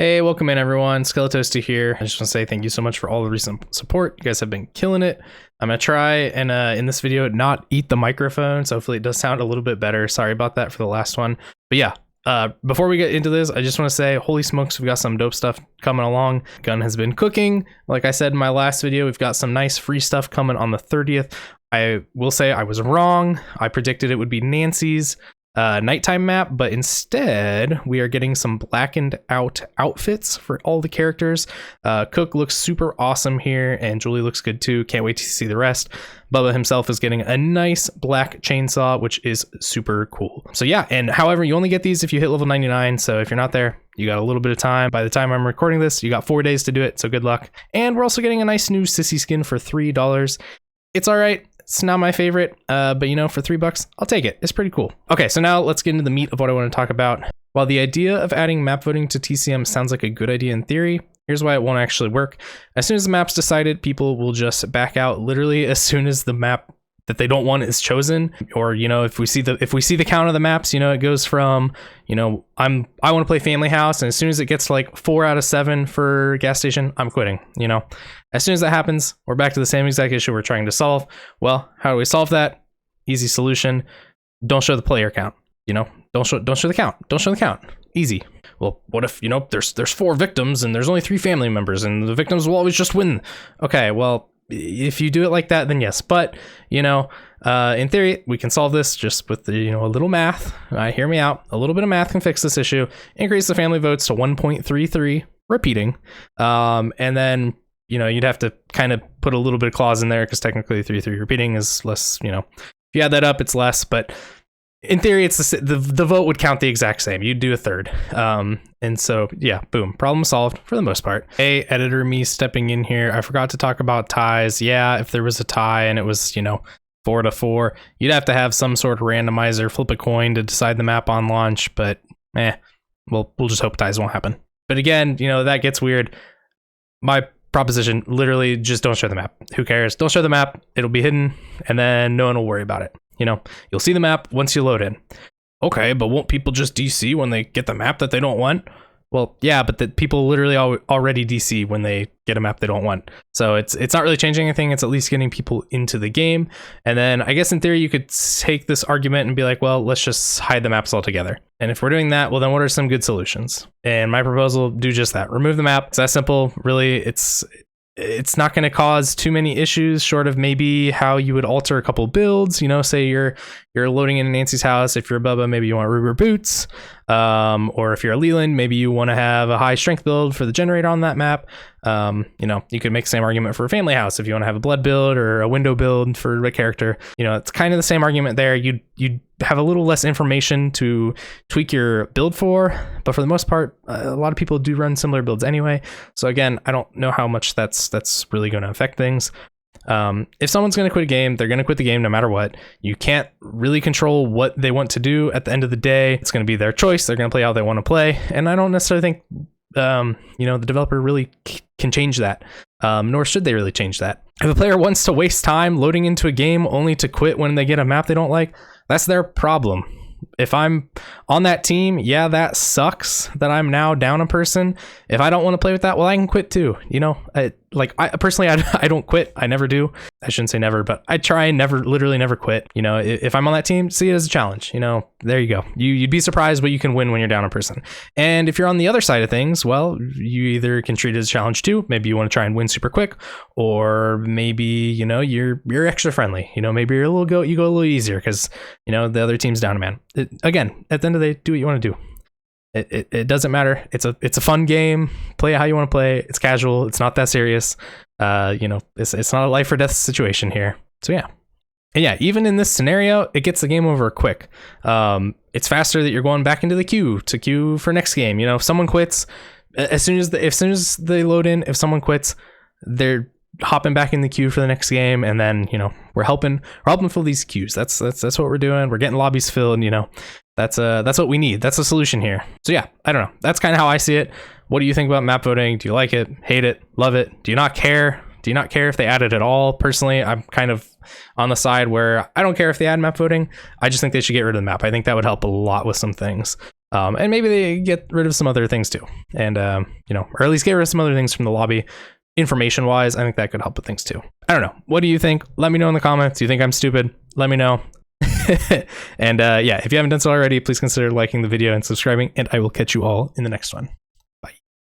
Hey, welcome in everyone. Skeletoasty here. I just want to say thank you so much for all the recent support. You guys have been killing it. I'm gonna try and in this video not eat the microphone, so hopefully it does sound a little bit better. Sorry about that for the last one. But yeah, before we get into this, I just want to say, holy smokes, we've got some dope stuff coming along. Gun has been cooking. Like I said in my last video, we've got some nice free stuff coming on the 30th. I will say I was wrong. I predicted it would be Nancy's nighttime map, but instead we are getting some blackened out outfits for all the characters. Cook looks super awesome here, and Julie looks good too. Can't wait to see the rest. Bubba himself is getting a nice black chainsaw, which is super cool. So yeah, and however, you only get these if you hit level 99, so if you're not there, you got a little bit of time. By the time I'm recording this, you got 4 days to do it, so good luck. And we're also getting a nice new Sissy Skin for $3. It's all right. It's not my favorite, but you know, for $3, I'll take it. It's pretty cool. Okay, so now let's get into the meat of what I want to talk about. While the idea of adding map voting to TCM sounds like a good idea in theory, here's why it won't actually work. As soon as the map's decided, people will just back out literally as soon as the map that they don't want is chosen. Or, you know, if we see the count of the maps, you know, it goes from, you know, I want to play Family House, and as soon as it gets to like 4 out of 7 for gas station, I'm quitting. You know, as soon as that happens, we're back to the same exact issue we're trying to solve. Well, how do we solve that? Easy solution. Don't show the player count. You know, don't show the count. Don't show the count. Easy. Well, what if, you know, there's 4 victims and there's only 3 family members and the victims will always just win? Okay, well, if you do it like that, then yes. But, you know, in theory, we can solve this just with the, you know, a little math. Hear me out. A little bit of math can fix this issue. Increase the family votes to 1.33, repeating. And then, you know, you'd have to kind of put a little bit of clause in there because technically 3.3 repeating is less, you know, if you add that up, it's less. But in theory, it's the vote would count the exact same. You'd do a third. And so, yeah, boom, problem solved for the most part. Hey, editor me stepping in here. I forgot to talk about ties. Yeah, if there was a tie and it was, you know, 4-4, you'd have to have some sort of randomizer, flip a coin to decide the map on launch. But, we'll just hope ties won't happen. But again, you know, that gets weird. My proposition, literally, just don't show the map. Who cares? Don't show the map. It'll be hidden, and then no one will worry about it. You know, you'll see the map once you load in. Okay, but won't people just DC when they get the map that they don't want? Well, yeah, but the people literally already DC when they get a map they don't want. So it's not really changing anything. It's at least getting people into the game. And then I guess in theory, you could take this argument and be like, well, let's just hide the maps altogether. And if we're doing that, well, then what are some good solutions? And my proposal, do just that. Remove the map. It's that simple. Really, it's not going to cause too many issues, short of maybe how you would alter a couple builds. You know, say you're loading in Nancy's house. If you're a Bubba, maybe you want Ruber boots. Or if you're a Leland, maybe you want to have a high strength build for the generator on that map. You know, you could make the same argument for a family house if you want to have a blood build or a window build for a character. You know, it's kind of the same argument there. You'd have a little less information to tweak your build for, but for the most part, a lot of people do run similar builds anyway. So again, I don't know how much that's really going to affect things. If someone's going to quit a game, they're going to quit the game no matter what. You can't really control what they want to do at the end of the day. It's going to be their choice. They're going to play how they want to play. And I don't necessarily think, you know, the developer really can change that. Nor should they really change that. If a player wants to waste time loading into a game only to quit when they get a map they don't like, that's their problem. If I'm on that team, yeah, that sucks that I'm now down a person. If I don't want to play with that, well, I can quit too. You know, I personally, I don't quit. I never do. I shouldn't say never, but I try and literally never quit. You know, if I'm on that team, see it as a challenge. You know, there you go. You'd be surprised what you can win when you're down a person. And if you're on the other side of things, well, you either can treat it as a challenge too. Maybe you want to try and win super quick, or maybe, you know, you're extra friendly. You know, maybe you go a little easier because, you know, the other team's down a man. Again, at the end of the day, do what you want to do. It doesn't matter. It's a fun game. Play it how you want to play. It's casual. It's not that serious. You know, it's not a life or death situation here. So yeah. And yeah, even in this scenario, it gets the game over quick. It's faster that you're going back into the queue for next game. You know, if someone quits, as soon as they load in, if someone quits, they're hopping back in the queue for the next game, and then, you know, we're helping fill these queues. That's what we're doing. We're getting lobbies filled, and, you know, that's what we need. That's the solution here. So yeah, I don't know. That's kind of how I see it. What do you think about map voting? Do you like it? Hate it? Love it? Do you not care? Do you not care if they add it at all? Personally, I'm kind of on the side where I don't care if they add map voting. I just think they should get rid of the map. I think that would help a lot with some things. And maybe they get rid of some other things too. And, you know, or at least get rid of some other things from the lobby. Information wise, I think that could help with things too. I don't know. What do you think? Let me know in the comments. Do you think I'm stupid? Let me know. And yeah, if you haven't done so already, please consider liking the video and subscribing, and I will catch you all in the next one.